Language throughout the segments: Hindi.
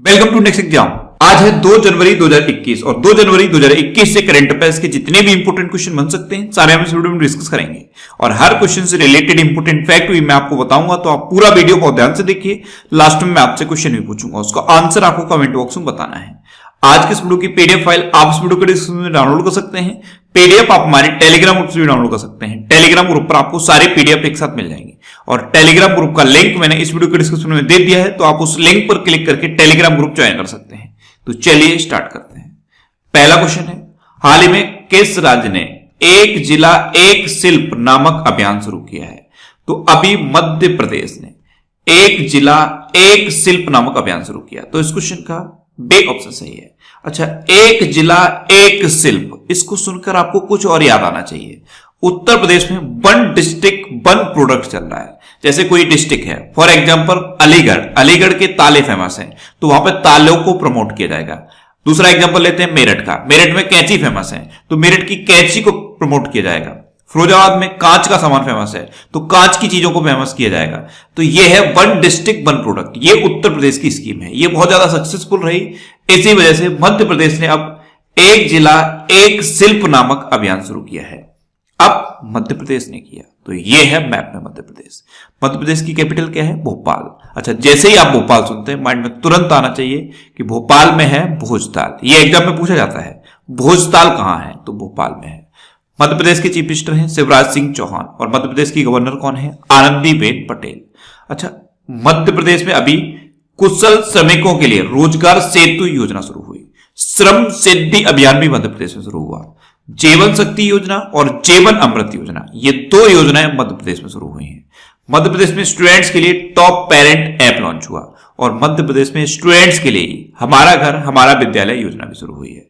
Welcome to next exam. आज है 2 जनवरी 2021 और 2 जनवरी 2021 से करंट अफेयर्स के जितने भी इंपोर्टेंट क्वेश्चन बन सकते हैं सारे हम इस वीडियो में डिस्कस करेंगे और हर क्वेश्चन से रिलेटेड इंपोर्टेंट फैक्ट भी मैं आपको बताऊंगा, तो आप पूरा वीडियो बहुत ध्यान से देखिए। लास्ट में मैं आपसे क्वेश्चन भी पूछूंगा, उसका आंसर आपको कमेंट बॉक्स में बताना है। आज के इस वीडियो की पीडीएफ फाइल आप इस वीडियो के डिस्क्रिप्शन में डाउनलोड कर सकते हैं। पीडीएफ आप हमारे टेलीग्राम ग्रुप से भी डाउनलोड कर सकते हैं। टेलीग्राम ग्रुप पर आपको सारे पीडीएफ एक साथ मिल जाएंगे और टेलीग्राम ग्रुप का लिंक मैंने इस वीडियो के डिस्क्रिप्शन में दे दिया है, तो आप उस लिंक पर क्लिक करके टेलीग्राम ग्रुप ज्वाइन कर सकते हैं। तो चलिए स्टार्ट करते हैं। पहला क्वेश्चन है, हाल ही में किस राज्य ने एक जिला एक शिल्प नामक अभियान शुरू किया है? तो अभी मध्य प्रदेश ने एक जिला एक शिल्प नामक अभियान शुरू किया। तो इस क्वेश्चन का बी ऑप्शन सही है। अच्छा, एक जिला एक शिल्प, इसको सुनकर आपको कुछ और याद आना चाहिए। उत्तर प्रदेश में वन डिस्ट्रिक्ट वन प्रोडक्ट चल रहा है। जैसे कोई डिस्ट्रिक्ट है, फॉर एग्जांपल अलीगढ़, अलीगढ़ के ताले फेमस हैं, तो वहां पे तालों को प्रमोट किया जाएगा। दूसरा एग्जांपल लेते हैं मेरठ का, मेरठ में कैंची फेमस है, तो मेरठ की कैंची को प्रमोट किया जाएगा। फिरोजाबाद में कांच का सामान फेमस है, तो कांच की चीजों को फेमस किया जाएगा। तो ये है वन डिस्ट्रिक्ट वन प्रोडक्ट, ये उत्तर प्रदेश की स्कीम है। ये बहुत ज्यादा सक्सेसफुल रही, इसी वजह से मध्य प्रदेश ने अब एक जिला एक शिल्प नामक अभियान शुरू किया है। अब मध्य प्रदेश ने किया, तो ये है मैप में मध्य प्रदेश। मध्य प्रदेश की कैपिटल क्या है? भोपाल। अच्छा, जैसे ही आप भोपाल सुनते हैं माइंड में तुरंत आना चाहिए कि भोपाल में है भोजताल। ये एग्जाम में पूछा जाता है, भोजताल कहां है? तो भोपाल में है। मध्य प्रदेश के चीफ मिनिस्टर हैं शिवराज सिंह चौहान और मध्य प्रदेश की गवर्नर कौन है? आनंदीबेन पटेल। अच्छा, मध्य प्रदेश में अभी कुशल श्रमिकों के लिए रोजगार सेतु योजना शुरू हुई। श्रम सिद्धि अभियान भी मध्य प्रदेश में शुरू हुआ। जीवन शक्ति योजना और जीवन अमृत योजना, ये 2 योजनाएं मध्य प्रदेश में शुरू हुई हैं। मध्य प्रदेश में स्टूडेंट्स के लिए टॉप पेरेंट ऐप लॉन्च हुआ और मध्य प्रदेश में स्टूडेंट्स के लिए हमारा घर हमारा विद्यालय योजना भी शुरू हुई है।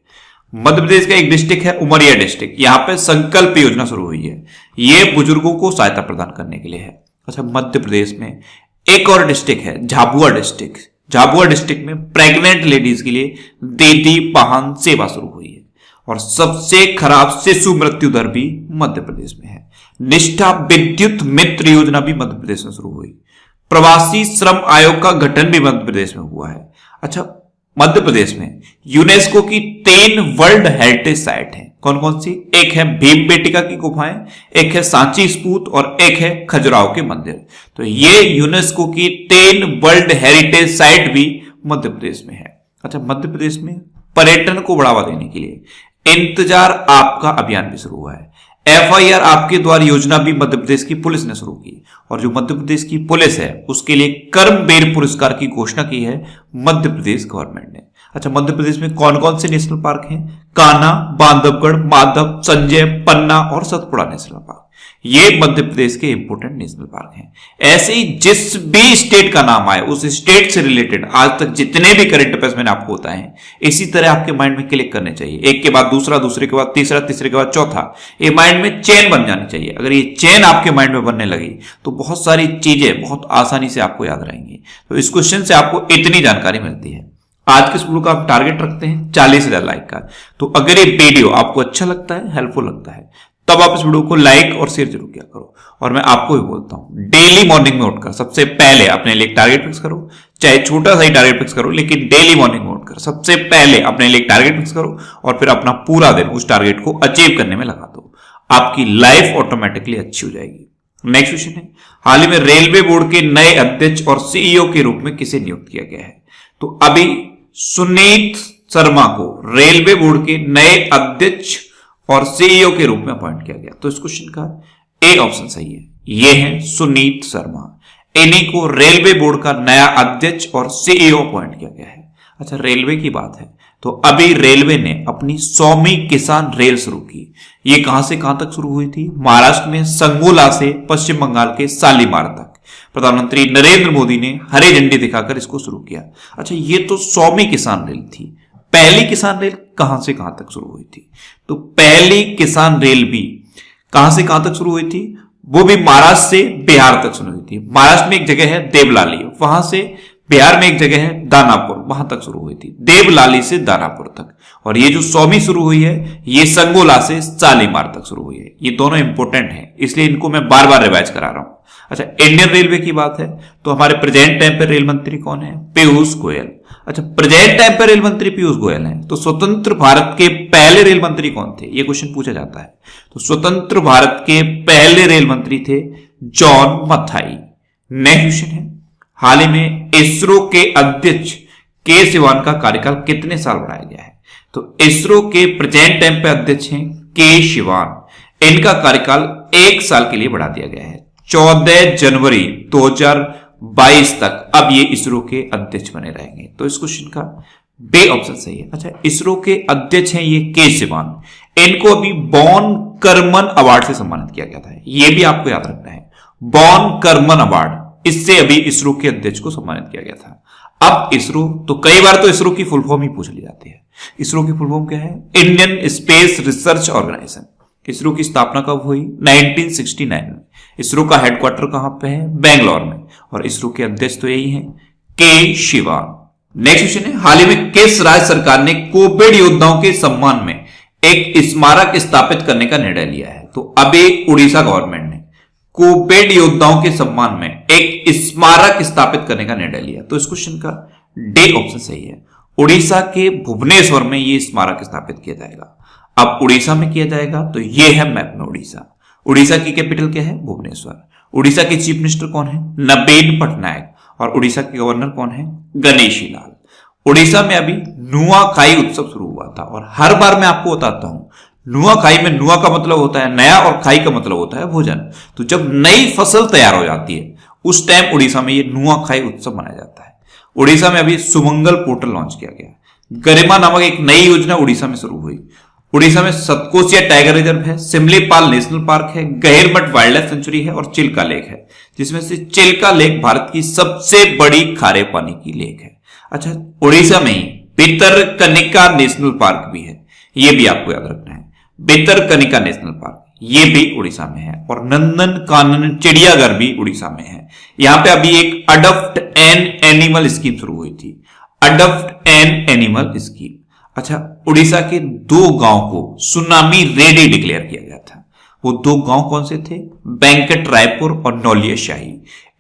मध्य प्रदेश का एक डिस्ट्रिक्ट है उमरिया डिस्ट्रिक्ट, यहां पे संकल्प योजना शुरू हुई है। ये बुजुर्गों को सहायता प्रदान करने के लिए है। अच्छा, मध्य प्रदेश में एक और डिस्ट्रिक्ट है झाबुआ डिस्ट्रिक्ट। झाबुआ डिस्ट्रिक्ट में प्रेग्नेंट लेडीज के लिए दीदी वाहन सेवा शुरू हुई है और सबसे खराब शिशु मृत्यु दर भी मध्य प्रदेश में है। निष्ठा विद्युत मित्र योजना भी मध्य प्रदेश में शुरू हुई। प्रवासी श्रम आयोग का गठन भी मध्य प्रदेश में हुआ है। अच्छा, मध्य प्रदेश में यूनेस्को की 3 वर्ल्ड हेरिटेज साइट हैं। कौन कौन सी? एक है भीमबेटका की गुफाएं, एक है सांची स्तूप और एक है खजुराहो के मंदिर। तो ये यूनेस्को की 3 वर्ल्ड हेरिटेज साइट भी मध्य प्रदेश में है। अच्छा, मध्य प्रदेश में पर्यटन को बढ़ावा देने के लिए इंतजार आपका अभियान भी शुरू हुआ है। FIR आपके द्वार योजना भी मध्य प्रदेश की पुलिस ने शुरू की और जो मध्य प्रदेश की पुलिस है उसके लिए कर्मवीर पुरस्कार की घोषणा की है मध्य प्रदेश गवर्नमेंट ने। अच्छा, मध्य प्रदेश में कौन कौन से नेशनल पार्क हैं? कान्हा, बांधवगढ़, माधव, संजय, पन्ना और सतपुड़ा नेशनल पार्क, ये मध्य प्रदेश के इंपोर्टेंट नेशनल पार्क हैं। ऐसे ही जिस भी स्टेट का नाम आए उस स्टेट से रिलेटेड आज तक जितने भी करंट अफेयर्स मैंने आपको बताए हैं, इसी तरह आपके माइंड में क्लिक करने चाहिए। एक के बाद दूसरा, दूसरे के बाद तीसरा, तीसरे के बाद चौथा, ये माइंड में चेन बन जानी चाहिए। अगर ये चेन आपके माइंड में बनने लगी तो बहुत सारी चीजें बहुत आसानी से आपको याद रहेंगी। तो इस क्वेश्चन से आपको इतनी जानकारी मिलती है। आज के इस वीडियो का आप टारगेट रखते हैं 40,000 लाइक का। तो अगर ये वीडियो आपको अच्छा लगता है, हेल्पफुल लगता है, तब आप इस वीडियो को लाइक और शेयर जरूर किया करो। और मैं आपको भी बोलता हूं, डेली मॉर्निंग में उठकर सबसे पहले अपने लिए टारगेट फिक्स करो, चाहे छोटा सा ही टारगेट फिक्स करो, लेकिन डेली मॉर्निंग में उठकर सबसे पहले अपने लिए टारगेट फिक्स करो और फिर अपना पूरा दिन उस टारगेट को अचीव करने में लगा दो। आपकी लाइफ ऑटोमेटिकली अच्छी हो जाएगी। नेक्स्ट क्वेश्चन है, हाल ही में रेलवे बोर्ड के नए अध्यक्ष और CEO के रूप में किसे नियुक्त किया गया है? तो अभी सुनीत शर्मा को रेलवे बोर्ड के नए अध्यक्ष और CEO के रूप में अपॉइंट किया गया। तो इस क्वेश्चन का ए ऑप्शन सही है, ये है सुनीत शर्मा। इन्हीं को रेलवे बोर्ड का नया अध्यक्ष और CEO अपॉइंट किया गया है। अच्छा, रेलवे की बात है तो अभी रेलवे ने अपनी 100वीं किसान रेल शुरू की। ये कहां से कहां तक शुरू हुई थी? महाराष्ट्र में संगोला से पश्चिम बंगाल के शालीमार तक। प्रधानमंत्री नरेंद्र मोदी ने हरी झंडी दिखाकर इसको शुरू किया। अच्छा, ये तो 100वीं किसान रेल थी। पहली किसान रेल कहां से कहां तक शुरू हुई थी? तो पहली किसान रेल भी कहां से कहां तक शुरू हुई थी? वो भी महाराष्ट्र से बिहार तक शुरू हुई थी। महाराष्ट्र में एक जगह है देवलाली, वहां से बिहार में एक जगह है दानापुर, वहां तक शुरू हुई थी, देवलाली से दानापुर तक। और ये जो 100वीं शुरू हुई है ये संगोला से शालीमार तक शुरू हुई है। ये दोनों इंपोर्टेंट हैं, इसलिए इनको मैं बार बार रिवाइज करा रहा हूं। अच्छा, इंडियन रेलवे की बात है तो हमारे प्रेजेंट टाइम पे रेल मंत्री कौन है? पीयूष गोयल। अच्छा, प्रेजेंट टाइम पर रेल मंत्री पीयूष गोयल हैं, तो स्वतंत्र भारत के पहले रेल मंत्री कौन थे, ये क्वेश्चन पूछा जाता है। तो स्वतंत्र भारत के पहले रेल मंत्री थे जॉन मथाई। नेक्स्ट क्वेश्चन है, हाल ही में इसरो के अध्यक्ष के सिवान का कार्यकाल कितने साल बढ़ाया गया है? तो इसरो के प्रेजेंट टाइम पे अध्यक्ष हैं के सिवान, इनका कार्यकाल 1 साल के लिए बढ़ा दिया गया है। 14 जनवरी 2022 तक अब ये इसरो के अध्यक्ष बने रहेंगे। तो इस क्वेश्चन का बे ऑप्शन सही है। अच्छा, इसरो के अध्यक्ष हैं ये के सिवान, इनको अभी बॉन करमन अवार्ड से सम्मानित किया गया था, ये भी आपको याद रखना है। बॉन करमन अवार्ड, इससे अभी इसरो के अध्यक्ष को सम्मानित किया गया था। अब इसरो, तो कई बार तो इसरो की फुल फॉर्म ही पूछ ली जाती है। इसरो की फुल फॉर्म क्या है? Indian Space Research Organisation. ISRO की स्थापना कब हुई? 1969 में। इसरो का हेडक्वार्टर कहां पे है? बेंगलोर में। और इसरो के अध्यक्ष तो यही हैं, के शिवान। नेक्स्ट क्वेश्चन है, हाल ही में किस राज्य सरकार ने कोविड योद्धाओं के सम्मान में एक स्मारक स्थापित करने का निर्णय लिया है? तो अभी उड़ीसा गवर्नमेंट ने कोविड योद्धाओं के सम्मान में एक स्मारक स्थापित करने का निर्णय लिया। तो इस क्वेश्चन का डी ऑप्शन सही है। उड़ीसा के भुवनेश्वर में यह स्मारक स्थापित किया जाएगा। अब उड़ीसा में किया जाएगा, तो यह है मैप में उड़ीसा। उड़ीसा की कैपिटल क्या है? भुवनेश्वर। उड़ीसा के चीफ मिनिस्टर कौन है? नवीन पटनायक। और उड़ीसा के गवर्नर कौन है? गणेशी लाल। उड़ीसा में अभी नुआखाई उत्सव शुरू हुआ था, और हर बार मैं आपको बताता हूं, नुआखाई में नुआ का मतलब होता है नया और खाई का मतलब होता है भोजन। तो जब नई फसल तैयार हो जाती है उस टाइम उड़ीसा में ये नुआखाई उत्सव मनाया जाता है। उड़ीसा में अभी सुमंगल पोर्टल लॉन्च किया गया। गरिमा नामक एक नई योजना उड़ीसा में शुरू हुई। उड़ीसा में सतकोसिया टाइगर रिजर्व है, सिमलीपाल नेशनल पार्क है, गहिरमठ वाइल्ड लाइफ सेंचुरी है और चिल्का लेक है, जिसमें से चिल्का लेक भारत की सबसे बड़ी खारे पानी की लेक है। अच्छा, उड़ीसा में ही भितरकनिका नेशनल पार्क भी है, यह भी आपको याद रखना है। भितरकनिका नेशनल पार्क ये भी उड़ीसा में है। और नंदन कानन चिड़ियाघर भी उड़ीसा में है। यहां पे अभी एक अडॉप्ट एन एनिमल स्कीम शुरू हुई थी, अडॉप्ट एन एनिमल स्कीम। अच्छा, उड़ीसा के 2 गांव को सुनामी रेडी डिक्लेयर किया गया था। वो 2 गांव कौन से थे? वेंकट रायपुर और नौलिया शाही।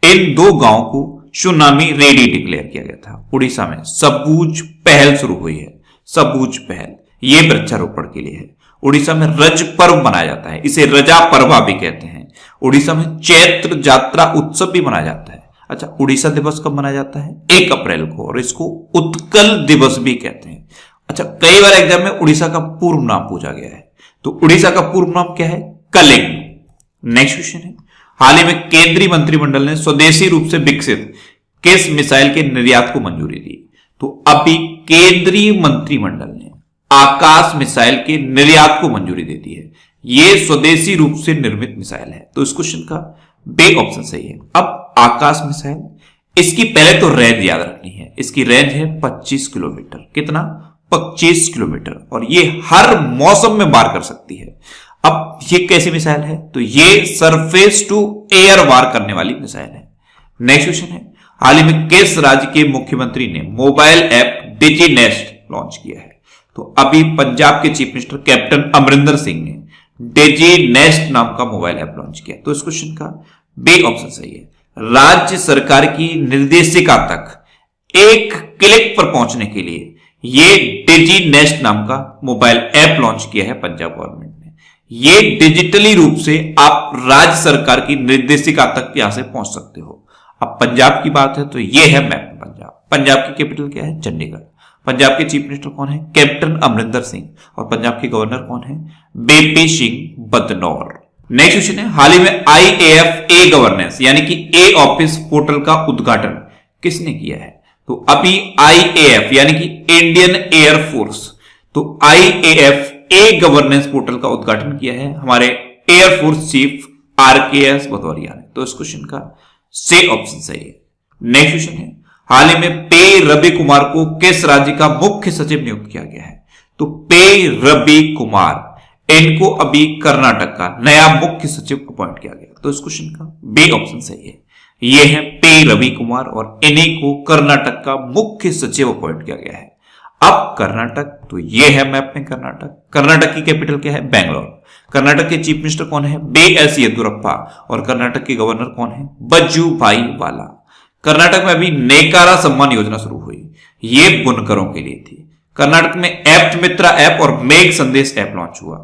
इन 2 गांव को सुनामी रेडी डिक्लेयर किया गया था। उड़ीसा में सबूज पहल शुरू हुई है, सबूज पहल, ये वृक्षारोपण के लिए है। उड़ीसा में रज पर्व मनाया जाता है, इसे रजा पर्वा भी कहते हैं। उड़ीसा में चैत्र जात्रा उत्सव भी मनाया जाता है। अच्छा, उड़ीसा दिवस कब मनाया जाता है? 1 अप्रैल को, और इसको उत्कल दिवस भी कहते हैं। अच्छा, कई बार एग्जाम में उड़ीसा का पूर्व नाम पूछा गया है, तो उड़ीसा का पूर्व नाम क्या है? कलिंग। नेक्स्ट क्वेश्चन है, हाल ही में केंद्रीय मंत्रिमंडल ने स्वदेशी रूप से विकसित किस मिसाइल के निर्यात को मंजूरी दी? तो अभी केंद्रीय मंत्रिमंडल ने आकाश मिसाइल के निर्यात को मंजूरी दे दी है। यह स्वदेशी रूप से निर्मित मिसाइल है। तो इस क्वेश्चन का बे ऑप्शन सही है। अब आकाश मिसाइल, इसकी पहले तो रेंज याद रखनी है। इसकी रेंज है 25 किलोमीटर। कितना? 25 किलोमीटर। और ये हर मौसम में वार कर सकती है। अब ये कैसी मिसाइल है? तो ये सरफेस टू एयर वार करने वाली मिसाइल है। नेक्स्ट क्वेश्चन है, हाल ही में किस राज्य के मुख्यमंत्री ने मोबाइल ऐप डिजी नेस्ट लॉन्च किया है? तो अभी पंजाब के chief minister captain Amarinder Singh ने डिजी नेस्ट नाम का मोबाइल ऐप लॉन्च किया। तो इस क्वेश्चन का बी ऑप्शन सही है। राज्य सरकार की निर्देशिका तक एक क्लिक पर पहुंचने के लिए ये डिजी नेस्ट नाम का मोबाइल ऐप लॉन्च किया है पंजाब गवर्नमेंट ने। ये डिजिटली रूप से आप राज्य सरकार की निर्देशिका तक यहां से पहुंच सकते हो। अब पंजाब की बात है तो ये है मैप में पंजाब। पंजाब की कैपिटल क्या है? चंडीगढ़। पंजाब के चीफ मिनिस्टर कौन है? कैप्टन अमरिंदर सिंह। और पंजाब के गवर्नर कौन है? BP Singh Badnore. Next question है, हाल ही में IAF ए गवर्नेंस यानी कि ए ऑफिस पोर्टल का उद्घाटन किसने किया है? तो अभी IAF यानी कि इंडियन एयर फोर्स, तो IAF ए गवर्नेंस पोर्टल का उद्घाटन किया है हमारे एयरफोर्स चीफ RKS भदौरिया ने। तो इस क्वेश्चन का सी ऑप्शन सही है। नेक्स्ट क्वेश्चन है, हाल ही में पे रवि कुमार को किस राज्य का मुख्य सचिव नियुक्त किया गया है? तो पे रवि कुमार, इनको अभी कर्नाटक का नया मुख्य सचिव अपॉइंट किया गया। तो इस क्वेश्चन का बी ऑप्शन सही है। ये है पे रवि कुमार और इन्हीं को कर्नाटक का मुख्य सचिव अपॉइंट किया गया है। अब कर्नाटक, तो ये है मैप में कर्नाटक। कर्नाटक की कैपिटल क्या है? बेंगलोर। कर्नाटक के चीफ मिनिस्टर कौन है? BS येदुरप्पा। और कर्नाटक के गवर्नर कौन है? वजूभाई वाला। कर्नाटक में अभी नेकारा सम्मान योजना शुरू हुई। ये बुनकरों के लिए थी। कर्नाटक में एप्ट मित्रा ऐप और मेघ संदेश ऐप लॉन्च हुआ।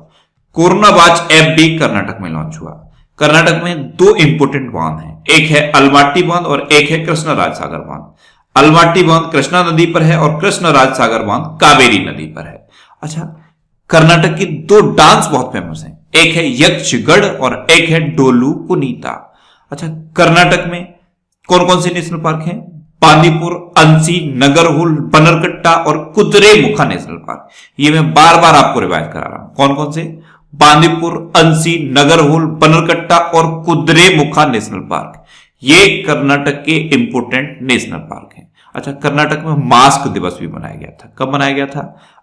कोरोना वॉच ऐप भी कर्नाटक में लॉन्च हुआ। कर्नाटक में दो इंपोर्टेंट बांध हैं, एक है अलमाटी बांध और एक है कृष्णा राजसागर बांध। अलमाटी बांध कृष्णा नदी पर है और कृष्णा राजसागर बांध कावेरी नदी पर है। अच्छा, कर्नाटक की दो डांस बहुत फेमस हैं, एक है यक्षगढ़ और एक है डोलू कुनीता। अच्छा, कर्नाटक में कौन कौन से नेशनल पार्क हैं? बांदीपुर, अंसी, नगरहोल, बनरकट्टा और कुद्रेमुखा नेशनल पार्क। ये मैं बार बार आपको रिवाइज करा रहा हूं। कौन कौन से? बांदीपुर, अंसी, नगरहोल, बनरकट्टा और कुद्रेमुखा नेशनल पार्क। ये कर्नाटक के इंपोर्टेंट नेशनल पार्क हैं। अच्छा, कर्नाटक में मास्क दिवस भी मनाया गया था। कब मनाया गया था?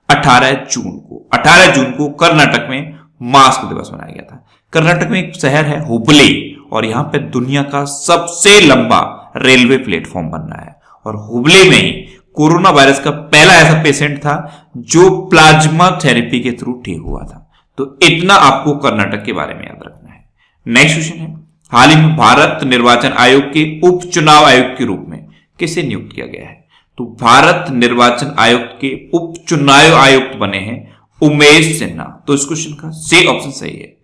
18 जून को। 18 जून को कर्नाटक में मास्क दिवस मनाया गया था। कर्नाटक में एक शहर है हुबली और यहां पे दुनिया का सबसे लंबा रेलवे प्लेटफॉर्म बन रहा है और हुबली में ही कोरोना वायरस का पहला ऐसा पेशेंट था जो प्लाज्मा थेरेपी के थ्रू ठीक हुआ था। तो इतना आपको कर्नाटक के बारे में याद रखना है। नेक्स्ट क्वेश्चन है, हाल ही में भारत निर्वाचन आयोग के उप चुनाव आयुक्त के रूप में किसे नियुक्त किया गया है? तो भारत निर्वाचन आयोग के उप चुनाव आयुक्त बने हैं उमेश सिन्हा। तो इस क्वेश्चन का सी ऑप्शन सही है।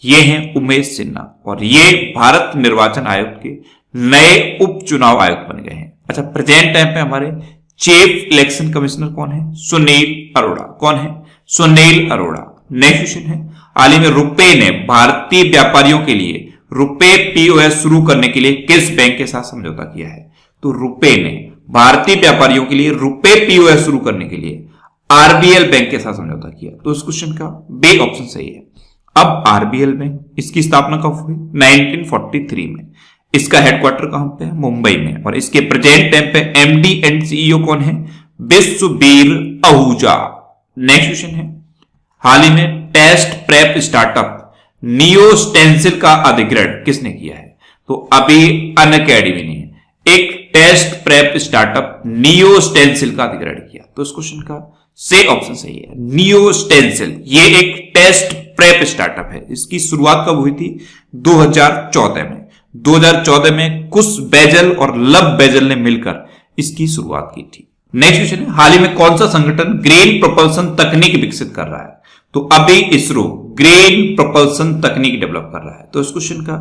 ये हैं उमेश सिन्हा और ये भारत निर्वाचन आयोग के नए उप चुनाव आयुक्त बन गए हैं। अच्छा, प्रेजेंट टाइम पे हमारे चीफ इलेक्शन कमिश्नर कौन है? सुनील अरोड़ा। कौन है? सुनील अरोड़ा। नेक्स्ट क्वेश्चन है, हाल ही में रुपे ने भारतीय व्यापारियों के लिए रुपे पीओएस शुरू करने के लिए किस बैंक के साथ समझौता किया है? तो रुपे ने भारतीय व्यापारियों के लिए रुपे पीओएस शुरू करने के लिए आरबीएल बैंक के साथ समझौता किया। तो इस क्वेश्चन का बी ऑप्शन सही है। अब आरबीएल बैंक, इसकी स्थापना कब हुई? 1943 में। इसका हेडक्वार्टर कहां पे है? मुंबई में। और इसके प्रेजेंट टाइम पे एमडी एंड सीईओ कौन है? विश्वबीर आहूजा। नेक्स्ट क्वेश्चन है, हाल ही में test prep startup NeoStencil का अधिग्रहण किसने किया है? तो अभी अनअकैडमी ने एक test prep startup NeoStencil का अधिग्रहण किया। तो इस क्वेश्चन का सी ऑप्शन सही है। नियो स्टेंसिल ये एक टेस्ट प्रेप स्टार्टअप है। इसकी शुरुआत कब हुई थी? 2014 में। 2014 में कुश बैजल और लब बैजल ने मिलकर इसकी शुरुआत की थी। नेक्स्ट क्वेश्चन है, हाल ही में कौन सा संगठन ग्रीन प्रोपल्सन तकनीक विकसित कर रहा है? तो अभी इसरो ग्रीन प्रोपल्सन तकनीक डेवलप कर रहा है। तो इस क्वेश्चन का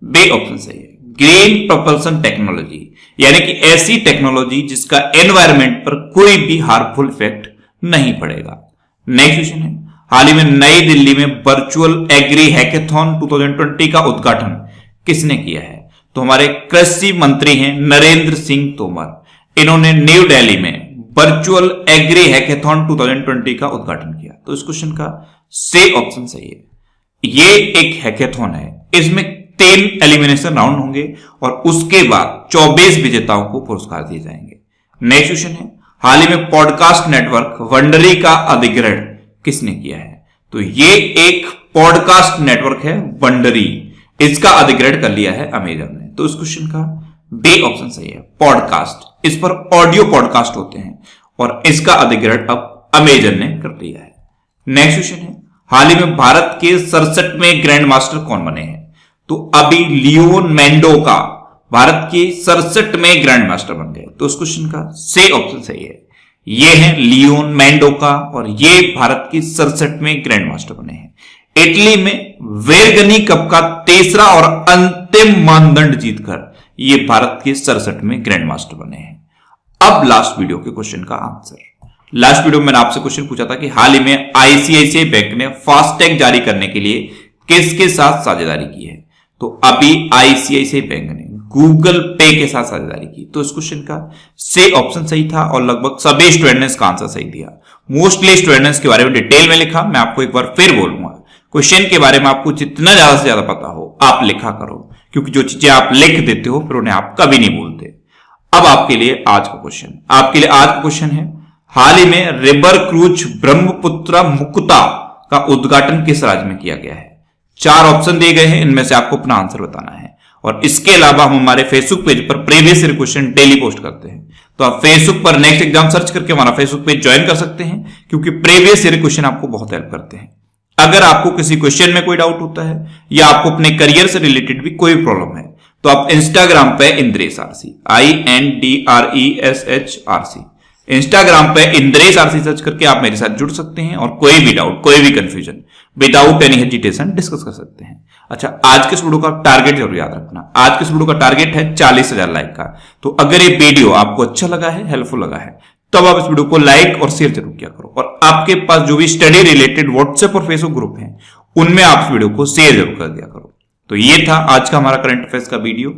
बी ऑप्शन सही है। ग्रीन प्रोपल्सन टेक्नोलॉजी यानी कि ऐसी टेक्नोलॉजी जिसका एनवायरमेंट पर कोई भी हार्मफुल इफेक्ट नहीं पड़ेगा। नेक्स्ट क्वेश्चन है, हाल ही में नई दिल्ली में वर्चुअल एग्री हैकेथॉन 2020 का उद्घाटन किसने किया है? तो हमारे कृषि मंत्री हैं नरेंद्र सिंह तोमर। इन्होंने न्यू दिल्ली में वर्चुअल एग्री हैकेथॉन 2020 का उद्घाटन किया। तो इस क्वेश्चन का सी ऑप्शन सही है। ये एक हैकेथॉन है, इसमें 3 एलिमिनेशन राउंड होंगे और उसके बाद 24 विजेताओं को पुरस्कार दिए जाएंगे। नेक्स्ट क्वेश्चन है, हाल ही में पॉडकास्ट नेटवर्क वंडरी का अधिग्रहण किसने किया है? तो ये एक पॉडकास्ट नेटवर्क है वंडरी, इसका अधिग्रहण कर लिया है अमेजन ने। तो इस क्वेश्चन का बी ऑप्शन सही है। पॉडकास्ट, इस पर ऑडियो पॉडकास्ट होते हैं और इसका अधिग्रहण अब अमेजन ने कर लिया है। नेक्स्ट क्वेश्चन है, हाल ही में भारत के 67वें ग्रैंड मास्टर कौन बने हैं? तो अभी लियोन मेंडोका भारत के 67वें ग्रैंड मास्टर बन गए। तो इस क्वेश्चन का सी ऑप्शन सही है। ये हैं लियोन मेंडोका और ये भारत के 67वें ग्रैंड मास्टर बने हैं। इटली में वेरगनी कप का तीसरा और अंतिम मानदंड जीतकर ये भारत के 67वें ग्रैंड मास्टर बने हैं। अब लास्ट वीडियो के क्वेश्चन का आंसर। लास्ट वीडियो में मैंने आपसे क्वेश्चन पूछा था कि हाल ही में आईसीआईसीआई बैंक ने फास्टैग जारी करने के लिए किसके साथ साझेदारी की है? तो अभी आईसीआईसीआई बैंक ने गूगल पे के साथ साझेदारी की। तो इस क्वेश्चन का सी ऑप्शन सही था और लगभग सभी स्टूडेंट ने इसका आंसर सही दिया। मोस्टली स्टूडेंट ने इसके बारे में डिटेल में लिखा। मैं आपको एक बार फिर बोलूंगा, क्वेश्चन के बारे में आपको जितना ज्यादा से ज्यादा पता हो आप लिखा करो, क्योंकि जो चीजें आप लिख देते हो फिर उन्हें आप कभी नहीं भूलते। अब आपके लिए आज का क्वेश्चन, है हाल ही में रिवर क्रूज ब्रह्मपुत्र मुक्ता का उद्घाटन किस राज्य में किया गया है? 4 ऑप्शन दिए गए हैं, इनमें से आपको अपना आंसर बताना है। और इसके अलावा हम हमारे फेसबुक पेज पर previous year question daily post करते हैं, तो आप फेसबुक पर नेक्स्ट एग्जाम सर्च करके हमारा फेसबुक पेज ज्वाइन कर सकते हैं, क्योंकि प्रीवियस ईयर क्वेश्चन आपको बहुत हेल्प करते हैं। अगर आपको किसी क्वेश्चन में कोई डाउट होता है या आपको अपने करियर से रिलेटेड भी कोई प्रॉब्लम है तो आप इंस्टाग्राम पे Indresh RC INDRESH RC Instagram पे इंद्रेश आरसी सर्च करके आप मेरे साथ जुड़ सकते हैं और कोई भी डाउट, कोई भी confusion without any hesitation discuss कर सकते हैं। अच्छा, आज के इस वीडियो का टारगेट जरूर याद रखना। आज के इस वीडियो का टारगेट है 40,000 लाइक का। तो अगर ये वीडियो आपको अच्छा लगा है, हेल्पफुल लगा है, तब आप इस वीडियो को लाइक और शेयर जरूर किया करो। और आपके पास जो भी स्टडी रिलेटेड व्हाट्सएप और फेसबुक ग्रुप है, उनमें आप इस वीडियो को शेयर जरूर कर दिया करो। तो ये था आज का हमारा करंट अफेयर्स का वीडियो।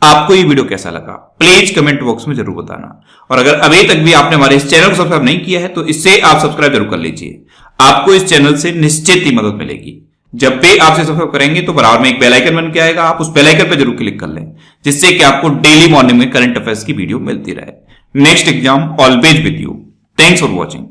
आपको ये वीडियो कैसा लगा प्लीज कमेंट बॉक्स में जरूर बताना। और अगर अभी तक भी आपने हमारे इस चैनल को सब्सक्राइब नहीं किया है तो इससे आप सब्सक्राइब जरूर कर लीजिए। आपको इस चैनल से निश्चित ही मदद मिलेगी। जब भी आपसे सब्सक्राइब करेंगे तो बराबर में एक बेल आइकन बन के आएगा, आप उस बेल आइकन पर जरूर क्लिक कर लें, जिससे कि आपको डेली मॉर्निंग में करंट अफेयर्स की वीडियो मिलती रहे। Next exam always with you. Thanks for watching.